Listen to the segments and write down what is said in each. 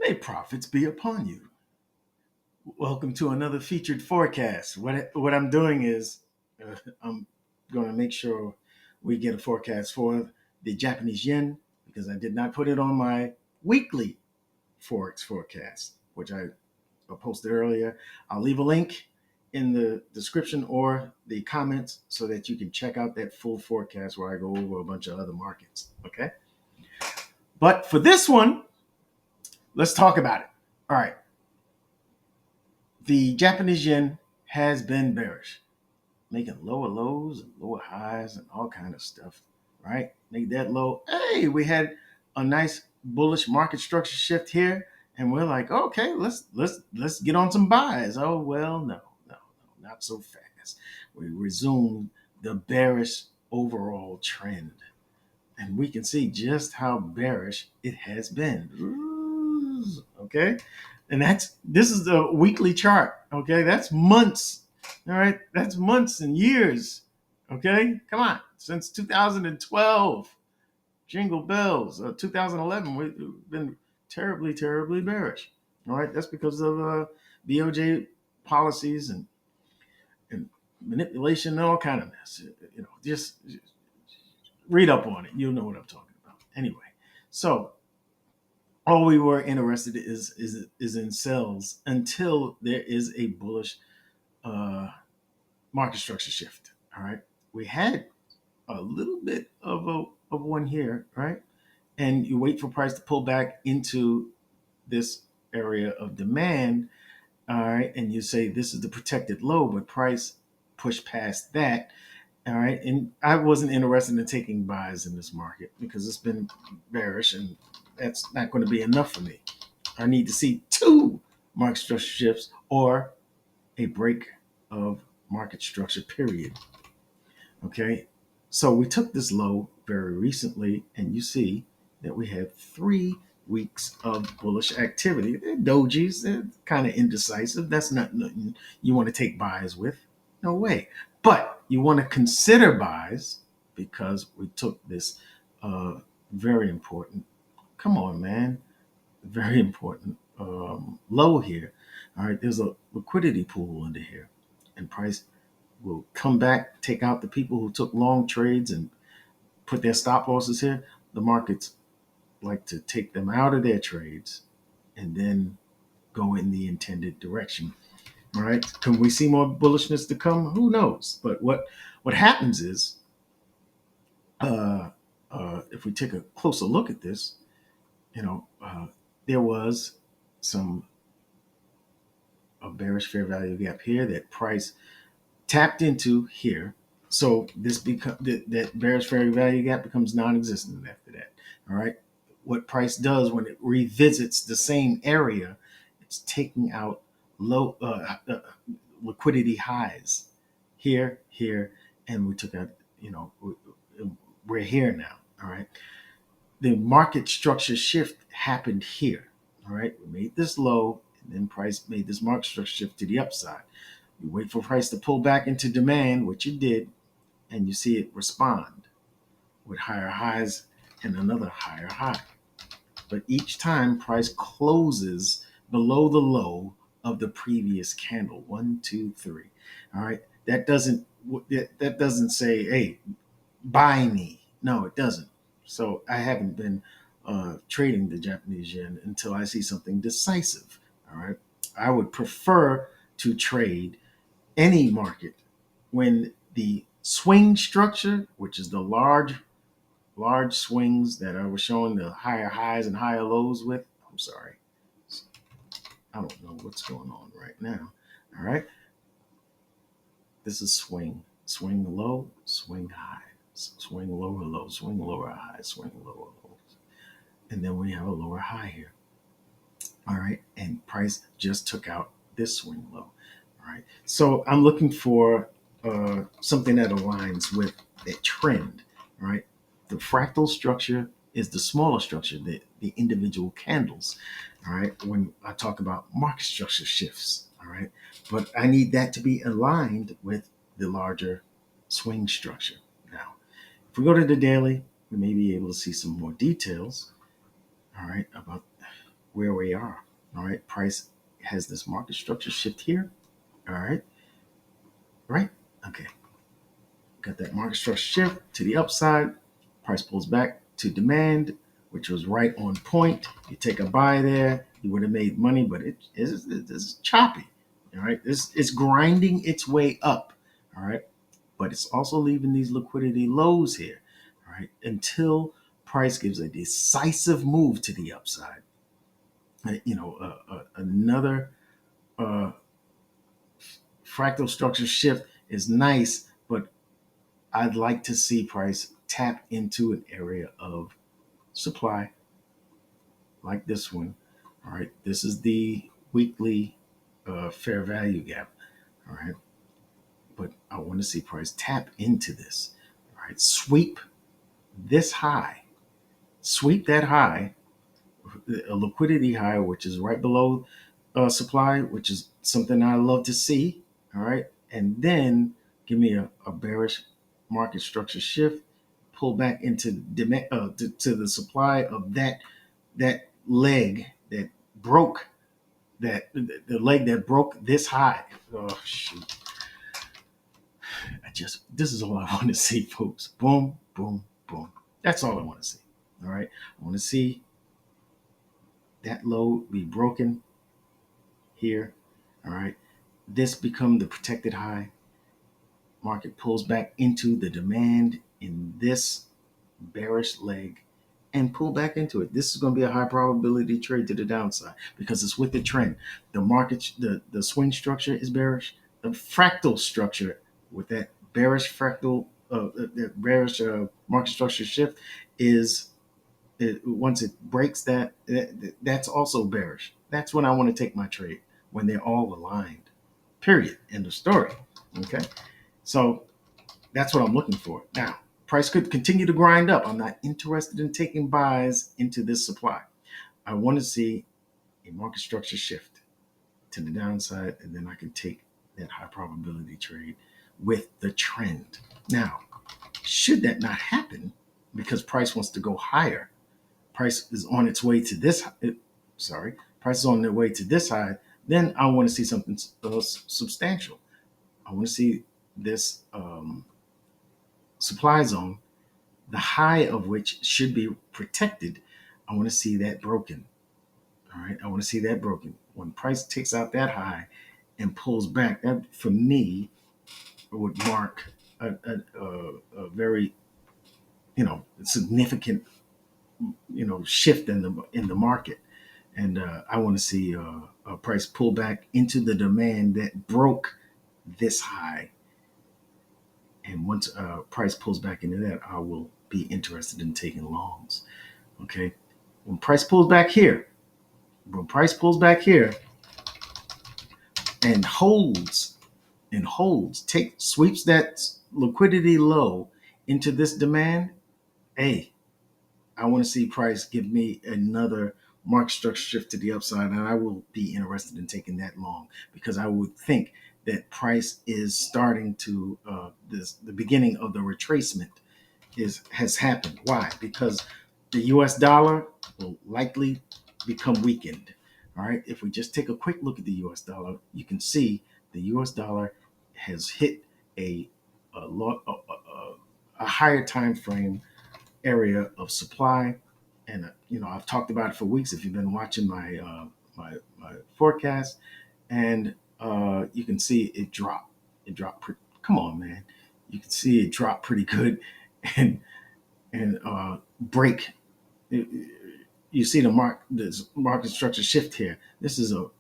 May profits be upon you. Welcome to another featured forecast. What I'm doing is I'm going to make sure we get a forecast for the Japanese yen because I did not put it on my weekly forex forecast, which I posted earlier. I'll leave a link in the description or the comments so that you can check out that full forecast where I go over a bunch of other markets. Okay. But for this one, let's talk about it. All right. The Japanese yen has been bearish, making lower lows and lower highs and all kind of stuff, right? Make that low. Hey, we had a nice bullish market structure shift here, and we're like, okay, let's get on some buys. Oh well, no, not so fast. We resumed the bearish overall trend, and we can see just how bearish it has been. Okay, and this is the weekly chart. Okay, that's months. All right, that's months and years. Okay, come on, since 2012, jingle bells. 2011, we've been terribly bearish. All right, that's because of BOJ policies and manipulation and all kind of mess. Just read up on it. You'll know what I'm talking about. Anyway, so all we were interested is in sells until there is a bullish uh, market structure shift. All right, we had a little bit of one here, right? And you wait for price to pull back into this area of demand, all right, and you say this is the protected low, but price pushed past that. All right. And I wasn't interested in taking buys in this market because it's been bearish and that's not going to be enough for me. I need to see two market structure shifts or a break of market structure, period. Okay. So we took this low very recently, and you see that we have 3 weeks of bullish activity. They're dojis, they're kind of indecisive. That's not nothing you want to take buys with. No way. But you want to consider buys because we took this very important, come on, man, very important low here. All right, there's a liquidity pool under here, and price will come back, take out the people who took long trades and put their stop losses here. The markets like to take them out of their trades and then go in the intended direction. All right. Can we see more bullishness to come? Who knows? But what happens is, if we take a closer look at this, there was some a bearish fair value gap here that price tapped into here. So that bearish fair value gap becomes non-existent after that. All right. What price does when it revisits the same area, it's taking out low liquidity highs here, and we took out. We're here now. All right. The market structure shift happened here. All right. We made this low, and then price made this market structure shift to the upside. You wait for price to pull back into demand, which it did, and you see it respond with higher highs and another higher high. But each time price closes below the low of the previous candle, 1, 2, 3. All right, that doesn't say, hey, buy me. No, it doesn't. So I haven't been trading the Japanese yen until I see something decisive. All right, I would prefer to trade any market when the swing structure, which is the large swings that I was showing the higher highs and higher lows with. I'm sorry. I don't know what's going on right now. All right. This is swing. Swing low, swing high. Swing lower low, swing lower high, swing lower low. And then we have a lower high here. All right. And price just took out this swing low. All right. So I'm looking for something that aligns with that trend. All right. The fractal structure is the smaller structure, the individual candles. All right. When I talk about market structure shifts. All right. But I need that to be aligned with the larger swing structure. Now, if we go to the daily, we may be able to see some more details. All right. About where we are. All right, price has this market structure shift here. All right, right? Okay, got that market structure shift to the upside. Price pulls back to demand, which was right on point. You take a buy there, you would have made money, but it's choppy. All right, it's grinding its way up. All right, but it's also leaving these liquidity lows here. All right, until price gives a decisive move to the upside. Another uh, fractal structure shift is nice, but I'd like to see price tap into an area of supply like this one. All right, this is the weekly fair value gap. All right, but I want to see price tap into this. All right, sweep this high, sweep that high, a liquidity high, which is right below supply, which is something I love to see. All right. And then give me a bearish market structure shift, pull back into demand to the supply of that leg that broke the leg that broke this high. Oh shoot. This is all I want to see, folks. Boom, boom, boom. That's all I want to see. All right. I want to see that low be broken here. All right. This become the protected high. Market pulls back into the demand in this bearish leg and pull back into it. This is going to be a high probability trade to the downside because it's with the trend. The market, the swing structure is bearish. The fractal structure with that bearish fractal, that bearish market structure shift is once it breaks that's also bearish. That's when I want to take my trade when they're all aligned. Period. End of story. Okay. So that's what I'm looking for. Now, price could continue to grind up. I'm not interested in taking buys into this supply. I want to see a market structure shift to the downside, and then I can take that high probability trade with the trend. Now, should that not happen because price wants to go higher, price is on its way to this, price is on their way to this high, then I want to see something substantial. I want to see this supply zone, the high of which should be protected. I want to see that broken. All right. I want to see that broken. When price takes out that high and pulls back, that for me would mark a very, significant, shift in the market. And I want to see a price pull back into the demand that broke this high. And once price pulls back into that, I will be interested in taking longs. Okay. When price pulls back here, when price pulls back here and holds, sweeps that liquidity low into this demand, hey, I want to see price give me another market structure shift to the upside, and I will be interested in taking that long because I would think that price is starting to the beginning of the retracement has happened. Why? Because the US dollar will likely become weakened. All right. If we just take a quick look at the US dollar, you can see the US dollar has hit a higher time frame area of supply. And I've talked about it for weeks if you've been watching my forecast, and you can see it drop. Come on, man. You can see it drop pretty good, and break. You see this market structure shift here. This is a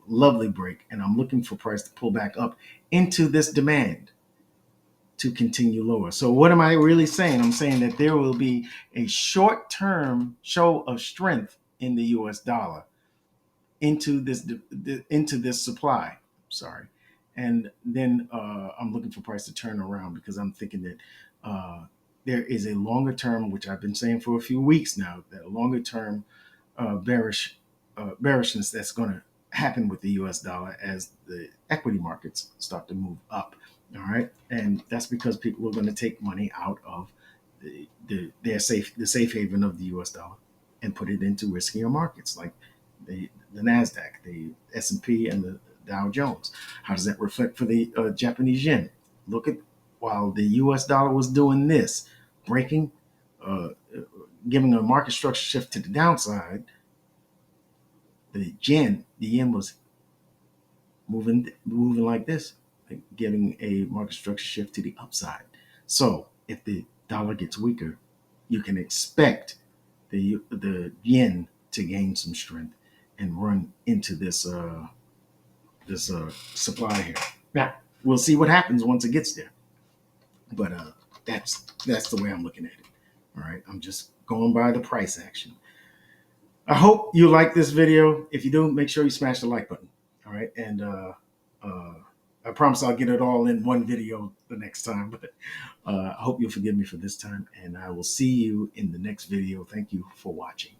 lovely break, and I'm looking for price to pull back up into this demand to continue lower. So what am I really saying? I'm saying that there will be a short-term show of strength in the US dollar into this supply. Sorry. And then I'm looking for price to turn around because I'm thinking that there is a longer term, which I've been saying for a few weeks now, that a longer term bearishness that's going to happen with the U.S. dollar as the equity markets start to move up. All right, and that's because people are going to take money out of the safe haven of the U.S. dollar and put it into riskier markets like the NASDAQ, the S&P, and the Dow Jones. How does that reflect for the Japanese yen? Look at, while the US dollar was doing this, breaking, uh, giving a market structure shift to the downside, the yen was moving like this, like giving a market structure shift to the upside. So if the dollar gets weaker, you can expect the yen to gain some strength and run into this supply here. Now we'll see what happens once it gets there, but that's the way I'm looking at it. All right, I'm just going by the price action. I hope you like this video. If you do, make sure you smash the like button. All right, and uh, I promise I'll get it all in one video the next time. But I hope you'll forgive me for this time, and I will see you in the next video. Thank you for watching.